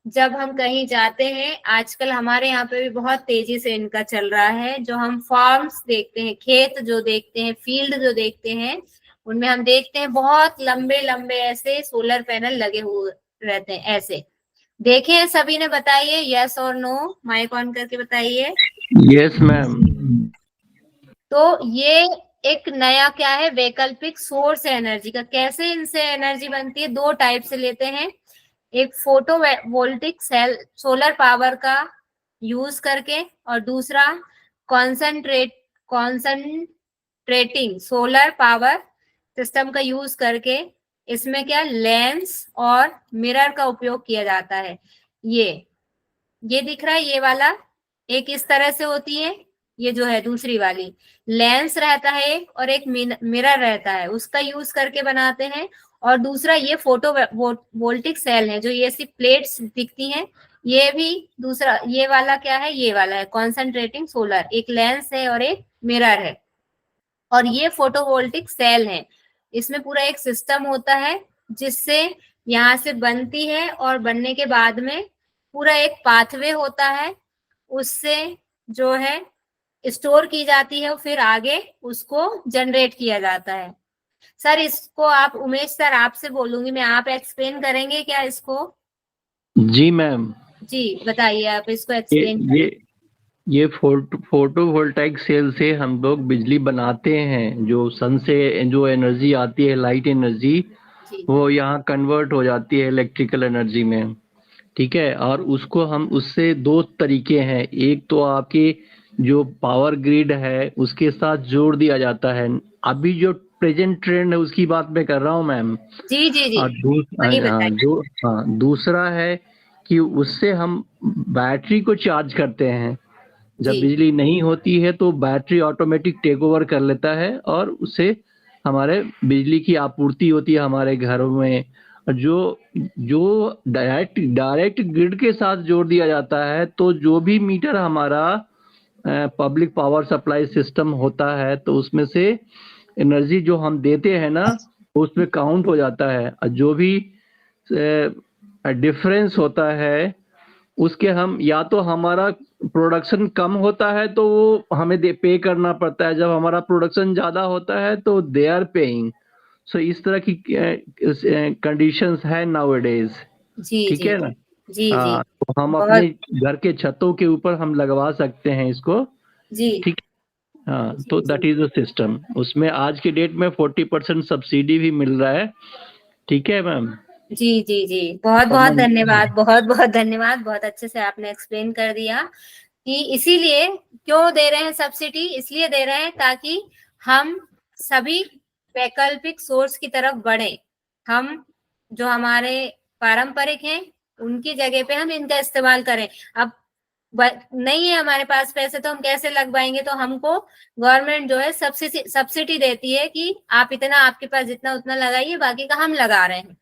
जब हम कहीं जाते हैं, आजकल हमारे यहाँ पे भी बहुत तेजी से इनका चल रहा है, जो हम फार्म्स देखते हैं, खेत जो देखते हैं, फील्ड जो देखते हैं, उनमें हम देखते हैं बहुत लंबे लंबे ऐसे सोलर पैनल लगे हुए रहते हैं। ऐसे देखे हैं सभी ने, बताइए यस और नो, माइक ऑन करके बताइए। Yes ma'am. तो ये एक नया क्या है, वैकल्पिक सोर्स है एनर्जी का। कैसे इनसे एनर्जी बनती है, दो टाइप से लेते हैं, एक photovoltaic cell solar power का यूज करके, और दूसरा कॉन्सेंट्रेटिंग सोलर पावर सिस्टम का यूज करके। इसमें क्या लेंस और मिरर का उपयोग किया जाता है। ये दिख रहा है ये वाला, एक इस तरह से होती है, ये जो है दूसरी वाली लेंस रहता है एक, और एक मिरर रहता है, उसका यूज करके बनाते हैं। और दूसरा ये फोटो वोल्टिक सेल है, जो ये सिर्फ प्लेट्स दिखती हैं, ये भी दूसरा, ये वाला क्या है, ये वाला है कॉन्सेंट्रेटिंग सोलर, एक लेंस है और एक मिरर है, और ये फोटोवोल्टिक सेल है। इसमें पूरा एक सिस्टम होता है जिससे यहाँ से बनती है, और बनने के बाद में पूरा एक पाथवे होता है, उससे जो है स्टोर की जाती है, फिर आगे उसको जनरेट किया जाता है। सर इसको आप, उमेश सर आपसे बोलूंगी मैं, आप एक्सप्लेन करेंगे क्या इसको? जी मैम। जी बताइए, आप इसको एक्सप्लेन करें। ये फोटोवोल्टाइक सेल से हम लोग बिजली बनाते हैं। जो सन से जो एनर्जी आती है, लाइट एनर्जी, वो यहाँ कन्वर्ट हो जाती है इलेक्ट्रिकल एनर्जी में, ठीक है। और उसको हम, उससे दो तरीके हैं, एक तो आपके जो पावर ग्रिड है उसके साथ जोड़ दिया जाता है। अभी जो प्रेजेंट ट्रेंड है उसकी बात मैं कर रहा हूँ मैम। जी जी जी, और दूसरा है कि उससे हम बैटरी को चार्ज करते हैं। जब जी बिजली नहीं होती है तो बैटरी ऑटोमेटिक टेक ओवर कर लेता है, और उससे हमारे बिजली की आपूर्ति होती है हमारे घरों में। जो जो डायरेक्ट ग्रिड के साथ जोड़ दिया जाता है, तो जो भी मीटर हमारा पब्लिक पावर सप्लाई सिस्टम होता है, तो उसमें से एनर्जी जो हम देते हैं ना, उसमें काउंट हो जाता है। और जो भी डिफरेंस होता है उसके हम, या तो हमारा प्रोडक्शन कम होता है तो वो हमें पे करना पड़ता है, जब हमारा प्रोडक्शन ज्यादा होता है तो दे आर पेइंग। सो इस तरह की कंडीशंस है नाउअडेज, जी ठीक जी है ना। जी जी, तो हम बहुत अपने घर के छतों के ऊपर हम लगवा सकते हैं इसको, जी ठीक। हाँ, तो दैट इज द सिस्टम। उसमें आज के डेट में 40% सब्सिडी भी मिल रहा है, ठीक है मैम। जी जी जी, बहुत बहुत धन्यवाद, बहुत बहुत धन्यवाद, बहुत अच्छे से आपने एक्सप्लेन कर दिया कि इसीलिए क्यों दे रहे हैं सब्सिडी, इसलिए दे रहे हैं ताकि हम सभी वैकल्पिक सोर्स की तरफ बढ़े। हम जो हमारे पारंपरिक हैं उनकी जगह पे हम इनका इस्तेमाल करें। अब नहीं है हमारे पास पैसे तो हम कैसे लगवाएंगे, तो हमको गवर्नमेंट जो है सब्सिडी देती है कि आप इतना, आपके पास जितना उतना लगाइए, बाकी का हम लगा रहे हैं।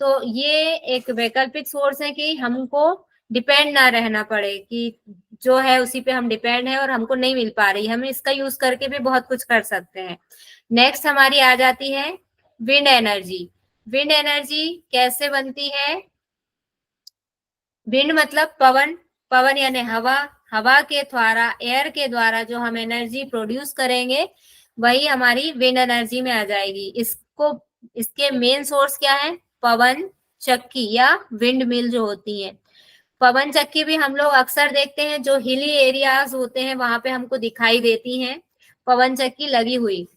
तो ये एक वैकल्पिक सोर्स है कि हमको डिपेंड ना रहना पड़े कि जो है उसी पे हम डिपेंड है और हमको नहीं मिल पा रही, हम इसका यूज करके भी बहुत कुछ कर सकते हैं। नेक्स्ट हमारी आ जाती है विंड एनर्जी। विंड एनर्जी कैसे बनती है? विंड मतलब पवन, पवन यानी हवा, हवा के द्वारा, एयर के द्वारा जो हम एनर्जी प्रोड्यूस करेंगे वही हमारी विंड एनर्जी में आ जाएगी। इसको, इसके मेन सोर्स क्या है? पवन चक्की या विंड मिल जो होती है। पवन चक्की भी हम लोग अक्सर देखते हैं, जो हिली एरियाज होते हैं वहां पे हमको दिखाई देती हैं पवन चक्की लगी हुई।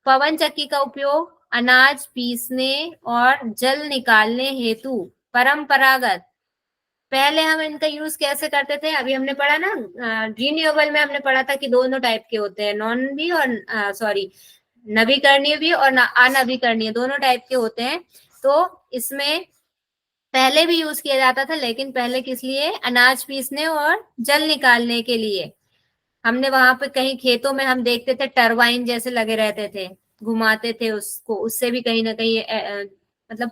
पवन चक्की का उपयोग अनाज पीसने और जल निकालने हेतु परंपरागत, पहले हम इनका यूज कैसे करते थे, अभी हमने पढ़ा ना रिन्यूएबल में, हमने पढ़ा था कि दोनों टाइप के होते हैं, नॉन भी और सॉरी नवीकरणीय भी और अनवीकरणीय, दोनों टाइप के होते हैं। तो इसमें पहले भी यूज किया जाता था, लेकिन पहले किस लिए? अनाज पीसने और जल निकालने के लिए। हमने वहां पे कहीं खेतों में हम देखते थे टरबाइन जैसे लगे रहते थे, घुमाते थे उसको, उससे भी कहीं ना कहीं मतलब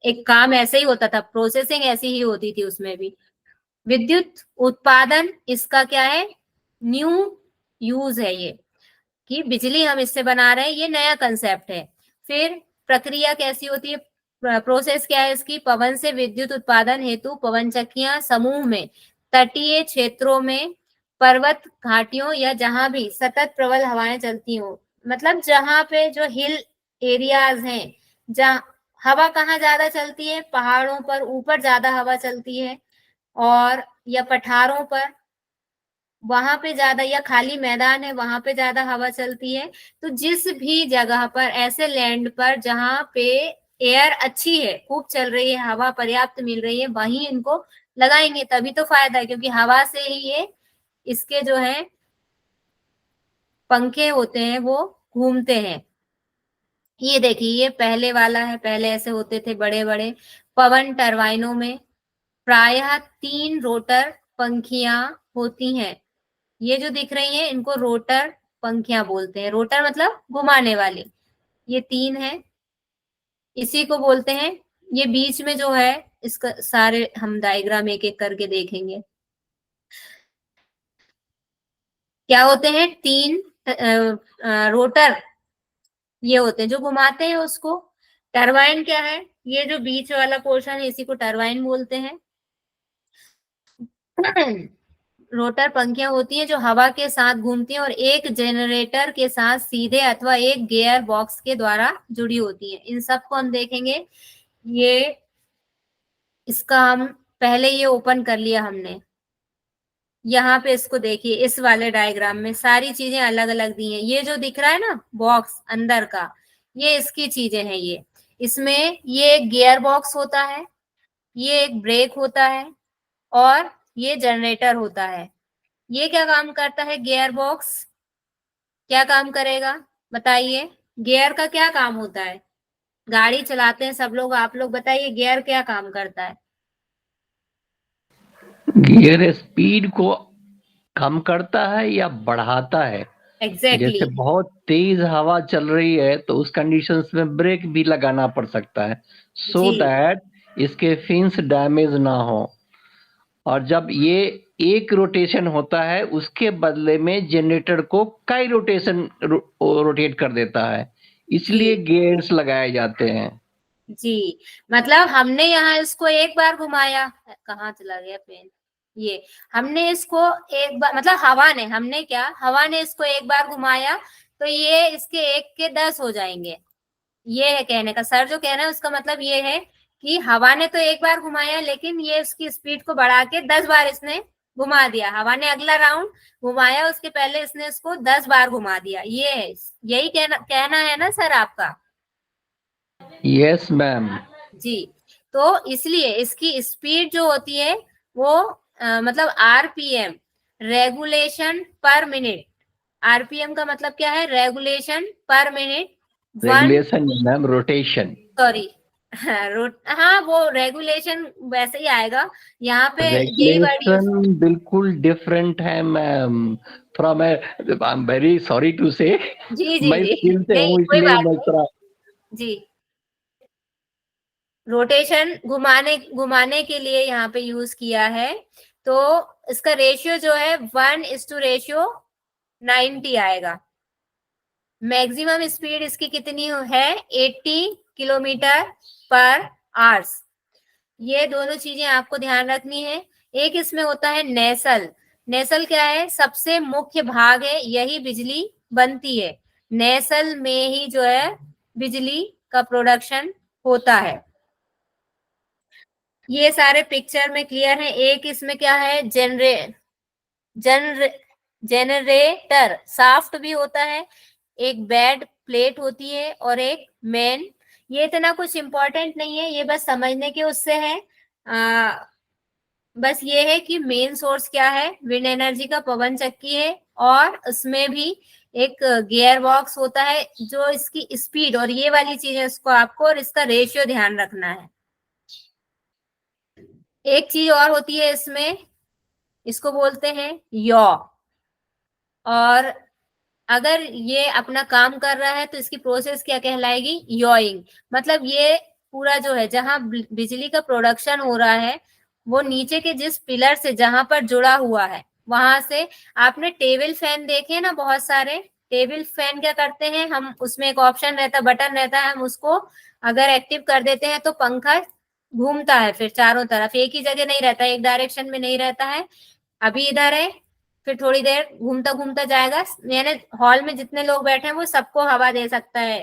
एक काम ऐसे ही होता था, प्रोसेसिंग ऐसी ही होती थी उसमें भी। विद्युत उत्पादन इसका क्या है? न्यू यूज है ये, कि बिजली हम इससे बना रहे हैं, ये नया कंसेप्ट है। फिर प्रक्रिया कैसी होती है? प्रोसेस क्या है इसकी? पवन से विद्युत उत्पादन हेतु पवन चक्कियां समूह में तटीय क्षेत्रों में, पर्वत घाटियों या जहां भी सतत प्रबल हवाएं चलती हो, मतलब जहां पे जो हिल एरियाज हैं, जहाँ हवा कहाँ ज्यादा चलती है? पहाड़ों पर ऊपर ज्यादा हवा चलती है, और या पठारों पर वहां पे ज्यादा, या खाली मैदान है वहां पे ज्यादा हवा चलती है। तो जिस भी जगह पर, ऐसे लैंड पर जहां पे एयर अच्छी है, खूब चल रही है, हवा पर्याप्त मिल रही है, वहीं इनको लगाएंगे, तभी तो फायदा है, क्योंकि हवा से ही ये इसके जो है पंखे होते हैं वो घूमते हैं। ये देखिए, ये पहले वाला है, पहले ऐसे होते थे बड़े बड़े पवन टरबाइनों में प्रायः 3 रोटर पंखियां होती हैं। ये जो दिख रही हैं इनको रोटर पंखियां बोलते हैं। रोटर मतलब घुमाने वाली, ये 3 है, इसी को बोलते हैं। ये बीच में जो है, इसका सारे हम डायग्राम एक एक करके देखेंगे। क्या होते हैं? 3 रोटर ये होते हैं जो घुमाते हैं उसको। टरबाइन क्या है? ये जो बीच वाला पोर्शन है इसी को टरबाइन बोलते हैं। रोटर पंखियां होती हैं जो हवा के साथ घूमती हैं और एक जनरेटर के साथ सीधे अथवा एक गियर बॉक्स के द्वारा जुड़ी होती हैं। इन सबको हम देखेंगे। ये इसका हम पहले ये ओपन कर लिया हमने, यहाँ पे इसको देखिए, इस वाले डायग्राम में सारी चीजें अलग अलग दी हैं। ये जो दिख रहा है ना बॉक्स अंदर का, ये इसकी चीजें हैं। ये इसमें ये एक गियर बॉक्स होता है, ये एक ब्रेक होता है, और ये जनरेटर होता है। ये क्या काम करता है? गियर बॉक्स क्या काम करेगा बताइए? गियर का क्या काम होता है? गाड़ी चलाते हैं सब लोग, आप लोग बताइए गियर क्या काम करता है? गियर स्पीड को कम करता है या बढ़ाता है? एग्जैक्टली जैसे बहुत तेज हवा चल रही है तो उस कंडीशंस में ब्रेक भी लगाना पड़ सकता है, सो जी दैट इसके फिन्स डैमेज ना हो। और जब ये एक रोटेशन होता है उसके बदले में जनरेटर को कई रोटेशन रोटेट कर देता है, इसलिए जी गियर्स लगाए जाते हैं। जी, मतलब हमने यहाँ इसको एक बार घुमाया, कहाँ चला गया पेन? ये हमने इसको एक बार, मतलब हवा ने, हमने क्या, हवा ने इसको एक बार घुमाया तो ये इसके 1 के 10 हो जाएंगे। ये है कहने का, सर जो कह रहे हैं उसका मतलब ये है कि हवा ने तो एक बार घुमाया, लेकिन ये उसकी स्पीड को बढ़ा के 10 बार इसने घुमा दिया। हवा ने अगला राउंड घुमाया, उसके पहले इसने इसको 10 बार घुमा दिया। ये है, यही कहना है ना सर आपका? Yes ma'am. जी, तो इसलिए इसकी स्पीड जो होती है वो मतलब RPM, regulation per minute. RPM का मतलब क्या है? Regulation per minute. Regulation ma'am, rotation. Sorry हाँ, वो रेगुलेशन वैसे ही आएगा, यहाँ पे यही वर्ड यूज। रेगुलेशन बिल्कुल डिफरेंट है मैम। थोड़ा मैं, I am very sorry to say, जी जी मैं जी, स्किल से नहीं हूँ कोई इसलिए बात मैं नहीं थोड़ा। जी। रोटेशन घुमाने घुमाने के लिए यहाँ पे यूज किया है। तो इसका रेशियो जो है 1:90 आएगा। मैक्सिमम स्पीड इसकी कितनी है? 80 किलोमीटर पर आवर्स। ये दोनों चीजें आपको ध्यान रखनी है। एक इसमें होता है नेसल। नेसल क्या है? सबसे मुख्य भाग है, यही बिजली बनती है। नेसल में ही जो है बिजली का प्रोडक्शन होता है। ये सारे पिक्चर में क्लियर है। एक इसमें क्या है? जेनरेटर शाफ्ट भी होता है, एक बेड प्लेट होती है और एक मेन। ये इतना कुछ इंपॉर्टेंट नहीं है, ये बस समझने के उससे है। बस ये है कि मेन सोर्स क्या है? विंड एनर्जी का पवन चक्की है, और उसमें भी एक गियर बॉक्स होता है जो इसकी स्पीड और ये वाली चीज है, उसको आपको और इसका रेशियो ध्यान रखना है। एक चीज और होती है इसमें, इसको बोलते हैं यॉ। और अगर ये अपना काम कर रहा है तो इसकी प्रोसेस क्या कहलाएगी? यॉइंग। मतलब ये पूरा जो है जहां बिजली का प्रोडक्शन हो रहा है, वो नीचे के जिस पिलर से जहां पर जुड़ा हुआ है वहां से। आपने टेबल फैन देखे ना, बहुत सारे टेबल फैन क्या करते हैं, हम उसमें एक ऑप्शन रहता है, बटन रहता है, हम उसको अगर एक्टिव कर देते हैं तो पंखा घूमता है, फिर चारों तरफ एक ही जगह नहीं रहता, एक डायरेक्शन में नहीं रहता है। अभी इधर है, फिर थोड़ी देर घूमता घूमता जाएगा, यानी हॉल में जितने लोग बैठे हैं वो सबको हवा दे सकता है,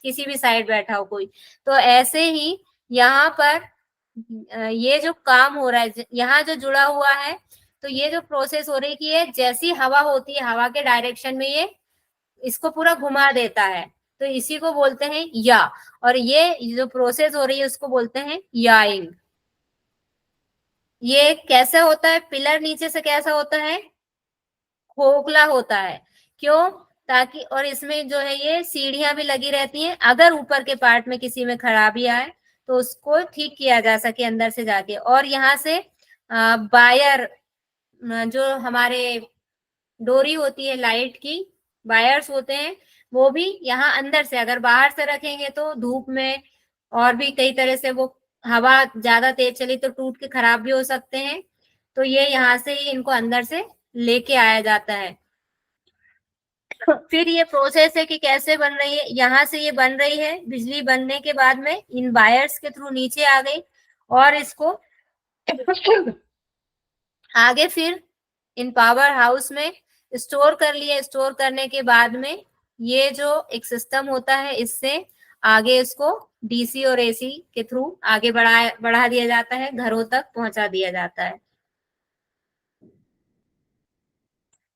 किसी भी साइड बैठा हो कोई। तो ऐसे ही यहाँ पर ये जो काम हो रहा है, यहाँ जो जुड़ा हुआ है, तो ये जो प्रोसेस हो रही है कि ये जैसी हवा होती है, हवा के डायरेक्शन में ये इसको पूरा घुमा देता है, तो इसी को बोलते हैं या। और ये जो प्रोसेस हो रही है उसको बोलते हैं याइंग। ये कैसे होता है? पिलर नीचे से कैसा होता है? खोखला होता है। क्यों? ताकि, और इसमें जो है ये सीढ़ियां भी लगी रहती हैं, अगर ऊपर के पार्ट में किसी में खराबी आए तो उसको ठीक किया जा सके अंदर से जाके। और यहाँ से वायर, जो हमारे डोरी होती है लाइट की, वायर्स होते हैं, वो भी यहाँ अंदर से, अगर बाहर से रखेंगे तो धूप में और भी कई तरह से वो हवा ज्यादा तेज चली तो टूट के खराब भी हो सकते हैं। तो ये यहाँ से ही इनको अंदर से लेके आया जाता है। फिर ये प्रोसेस है कि कैसे बन रही है, यहाँ से ये बन रही है, बिजली बनने के बाद में इन वायर्स के थ्रू नीचे आ गई, और इसको आगे फिर इन पावर हाउस में स्टोर कर लिया। स्टोर करने के बाद में ये जो एक सिस्टम होता है, इससे आगे इसको डीसी और एसी के थ्रू आगे बढ़ा दिया जाता है, घरों तक पहुंचा दिया जाता है।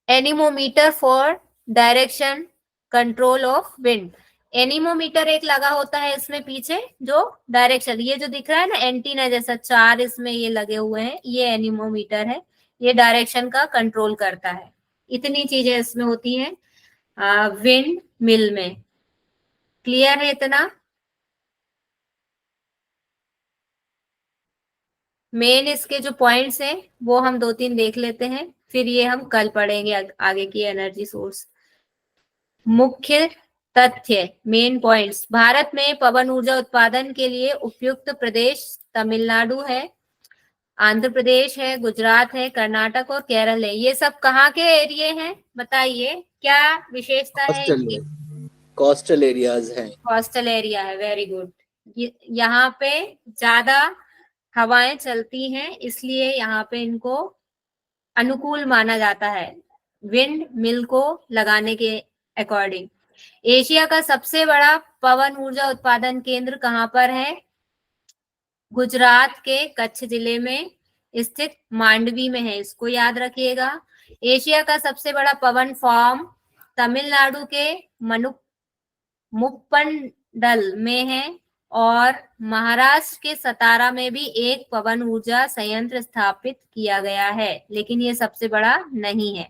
Anemometer for direction control of wind. Anemometer एक लगा होता है इसमें पीछे, जो डायरेक्शन, ये जो दिख रहा है ना एंटीना जैसा, 4 इसमें ये लगे हुए हैं, ये एनीमोमीटर है, ये डायरेक्शन का कंट्रोल करता है। इतनी चीजें इसमें होती हैं विंड मिल में। क्लियर है इतना? मेन इसके जो पॉइंट्स हैं वो हम 2-3 देख लेते हैं, फिर ये हम कल पढ़ेंगे आगे की एनर्जी सोर्स। मुख्य तथ्य, मेन पॉइंट्स। भारत में पवन ऊर्जा उत्पादन के लिए उपयुक्त प्रदेश तमिलनाडु है, आंध्र प्रदेश है, गुजरात है, कर्नाटक और केरल है। ये सब कहाँ के एरिया हैं? बताइए क्या विशेषता है इनकी? कोस्टल एरियाज हैं। कोस्टल एरिया है, वेरी गुड। यहाँ पे ज्यादा हवाएं चलती हैं, इसलिए यहाँ पे इनको अनुकूल माना जाता है विंड मिल को लगाने के अकॉर्डिंग। एशिया का सबसे बड़ा पवन ऊर्जा उत्पादन केंद्र कहाँ पर है? गुजरात के कच्छ जिले में स्थित मांडवी में है, इसको याद रखिएगा। एशिया का सबसे बड़ा पवन फार्म तमिलनाडु के मुप्पंडल में है, और महाराष्ट्र के सतारा में भी एक पवन ऊर्जा संयंत्र स्थापित किया गया है, लेकिन ये सबसे बड़ा नहीं है।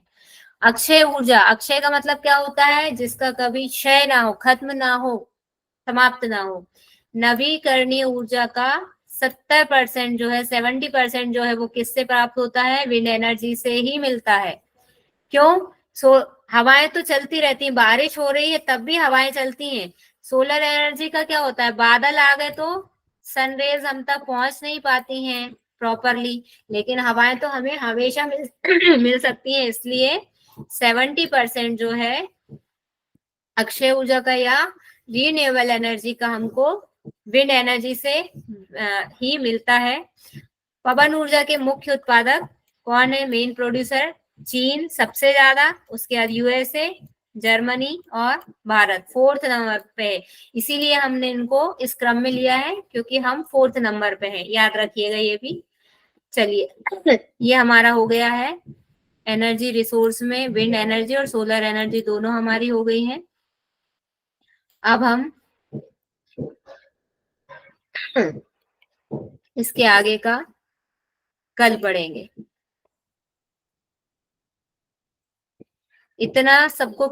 अक्षय ऊर्जा, अक्षय का मतलब क्या होता है? जिसका कभी क्षय ना हो, खत्म ना हो, समाप्त ना हो। नवीकरणीय ऊर्जा का 70% जो है, 70% जो है वो किससे प्राप्त होता है? विंड एनर्जी से ही मिलता है। क्यों? हवाएं तो चलती रहती हैं, बारिश हो रही है तब भी हवाएं चलती हैं। सोलर एनर्जी का क्या होता है? बादल आ गए तो सनरेज हम तक पहुंच नहीं पाती हैं प्रॉपरली, लेकिन हवाएं तो हमें हमेशा मिल सकती हैं। इसलिए 70% जो है अक्षय ऊर्जा का या रिन्यूएबल एनर्जी का हमको विंड एनर्जी से ही मिलता है। पवन ऊर्जा के मुख्य उत्पादक कौन है? मेन प्रोड्यूसर चीन सबसे ज्यादा, उसके बाद यूएसए, जर्मनी और भारत 4th नंबर पे है। इसीलिए हमने इनको इस क्रम में लिया है क्योंकि हम 4th नंबर पे हैं, याद रखिएगा ये भी। चलिए, ये हमारा हो गया है एनर्जी रिसोर्स में विंड एनर्जी और सोलर एनर्जी दोनों हमारी हो गई हैं। अब हम इसके आगे का कल पढ़ेंगे। इतना सबको